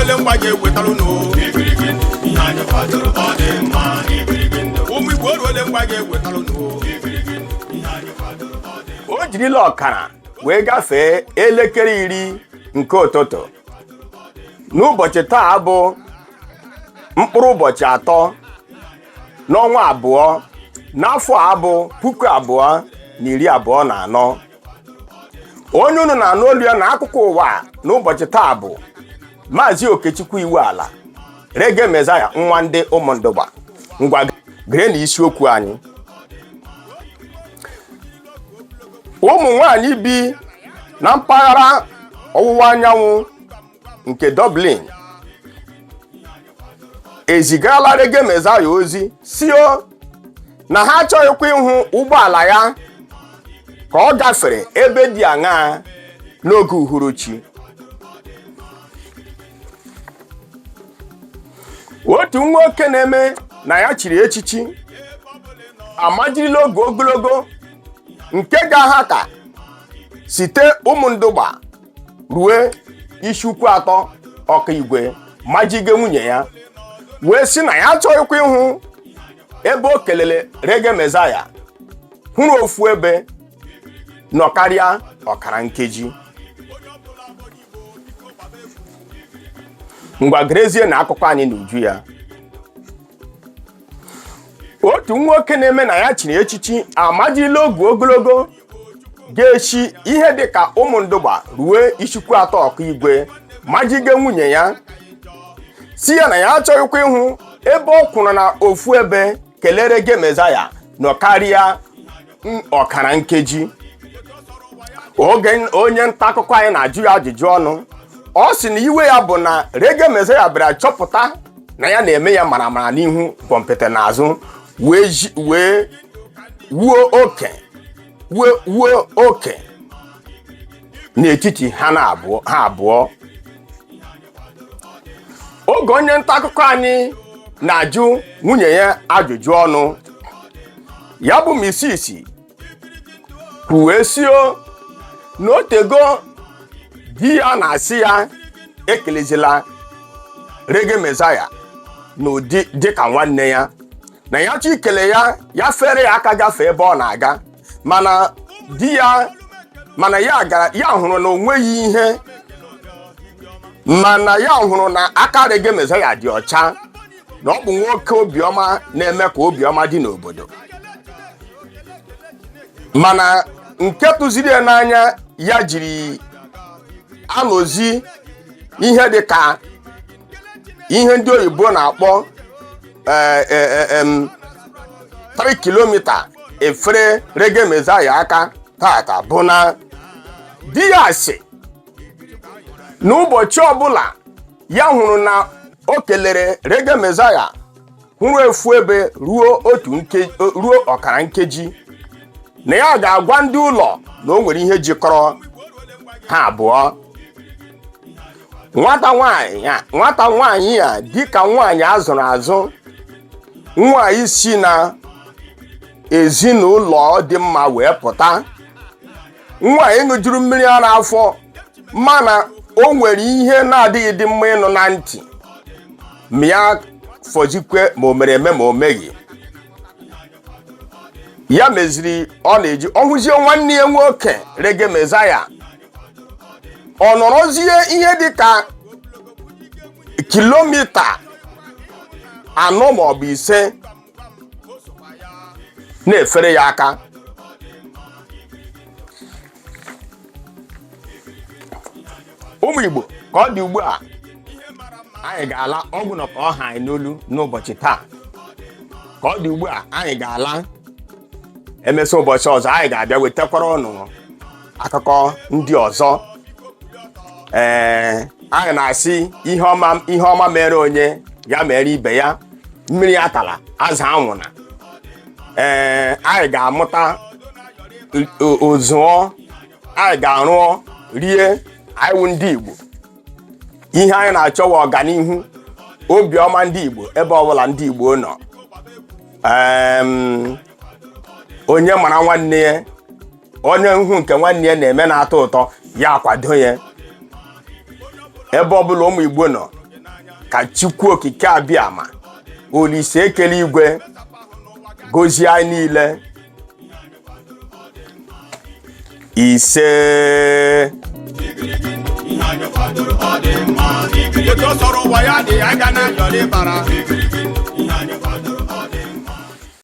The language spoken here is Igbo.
ruole mgbaje wetalụ no Igirigi ihe anyị kwadoro ọ dị mma Igirigi ụmụ Igbo ruole mgbaje wetalụ no Igirigi ihe anyị kwadoro ọ dị mma. O jirila ọkara wee gafee elekere 10 nke ụtụtụ n'ụbọchị taa bụ mkpụrụ ụbọchị 3 n'ọnwa 2 n'afọ a bụ 2024. Onye unu na-anụ olu ya n'akụkụ ụwa n'ụbọchị taa bụ Maazị Okechukwu Iweala Reggae Messiah nwa ndị Ụmụndụgba. Ngwa gere na isiokwu anyị. Ụmụ nwanyị bi na mpaghara ọwụwa anyanwụ nke Dublin ezigala Reggae Messiah ozi sio na ha achọghịkwa ịhụ ụgbọala ya ka ọ gafere ebe dị aṅaa n'oge uhuruchi. Otu nwoke na-eme na ya chiri echichi amajirila oge ogologo nke ga-aha ka site Ụmụndụgba ruo Ishukwu 3 Ọkaigwe majige nwunye ya wee sị na ya achọghịkwa ịhụ ebe o kelele Reggae Messiah hụrụ ofu ebe nọkarịa ọkara nkeji. Ngwa gerezie na akụkọ anyị n'uju ya. Otu nwoke na-eme na ya chiri echichi amajirila oge ogologo ga-eshi ihe dịka Ụmụndụgba ruo Ishukwu 3 Ọkaigwe majige nwunye ya si ya na ya achọghịkwa ịhụ ebe ọ kwụrụ na ofu ebe kelee Reggae Messiah nọkarịa ọkara nkeji. Oge onye nta akụkọ anyị na-ajụ ya ajụjụ ọnụ, ọ sị na iwe ya bụ na Reggae Messiah bịara chọpụta na ya na-eme ya maramara n'ihu kọmpụta n'azụ wee wuo oke n'etiti ha abụọ. Oge onye nta akụkọ anyị na-ajụ nwunye ya ajụjụ ọnụ, ya bụ Mrs. kwuwe sio na otego di ya na-asị ya ekelezila Reggae Messiah n'ụdị dịka nwanne ya, na ya chọ ikele ya fere ya aka gafee ebe ọ na-aga, mana ya hụrụ na onweghị ihe, mana ya hụrụ na aka Reggae Messiah dị ọcha, na ọ bụ nwoke obiọma na-eme ka obiọma dị n'obodo. Mana nke tụziri ya n'anya ya jiri anọzi ihe dịka ihe ndị oyibo na-akpọ 3 kilomita efere Reggae Messiah aka tata bụ na di ya sị n'ụbọchị ọbụla ya hụrụ na o kelere Reggae Messiah hụrụ efu ebe ruo ọkara nkeji, na ya ga-agwa ndị ụlọ na o nwere ihe jikọrọ ha abụọ. Nwata nwaanyị ya dịka nwaanyị azụrụ azụ, nwaanyị si na ezinụlọ dị mma wee pụta, nwaanyị ṅụjuru mmiri ara afọ, mana o nwere ihe na-adịghị dị mma ịnụ na ntị, ma ya fọzikwe ma o mere eme ma o meghị. Ya meziri ọ na-eji ọhụzie nwanne ya nwoke Reggae Messiah ọ nọrọzie ihe dịka kilomita 4 maọbụ 5 na-efere ya aka. Ụmụ Igbo, ka ọ dị ugbu a anyị ga-ala ọgwụ nọkọ ọha anyị n'olu n'ụbọchị taa. Ka ọ dị ugbu a anyị ga-ala, emesịa ụbọchị ọzọ anyị ga-abịa wetakwara ọnụ akụkọ ndị ọzọ. Anyị na-asị ihe ọma mere onye ya mere ibe ya, mmiri atala azụ anwụna. Anyị ga-amụta ozụọ, anyị ga-arụọ rie, anyị wụ ndị Igbo. Ihe anyị na-achọwa ọganihu, obiọma ndị Igbo ebe ọbụla ndị Igbo nọ. Onye mara nwanne ya, onye ihu nke nwanne ya na-eme na-atọ ụtọ, ya akwado ya. Ebe ọbụla ụmụ Igbo nọ, ka Chukwu okike abịama Olise ekele igwe gọzie anyị niile. Ise. Otu ọ sọrọ ụwa ya dị aga na yọrọ ịbara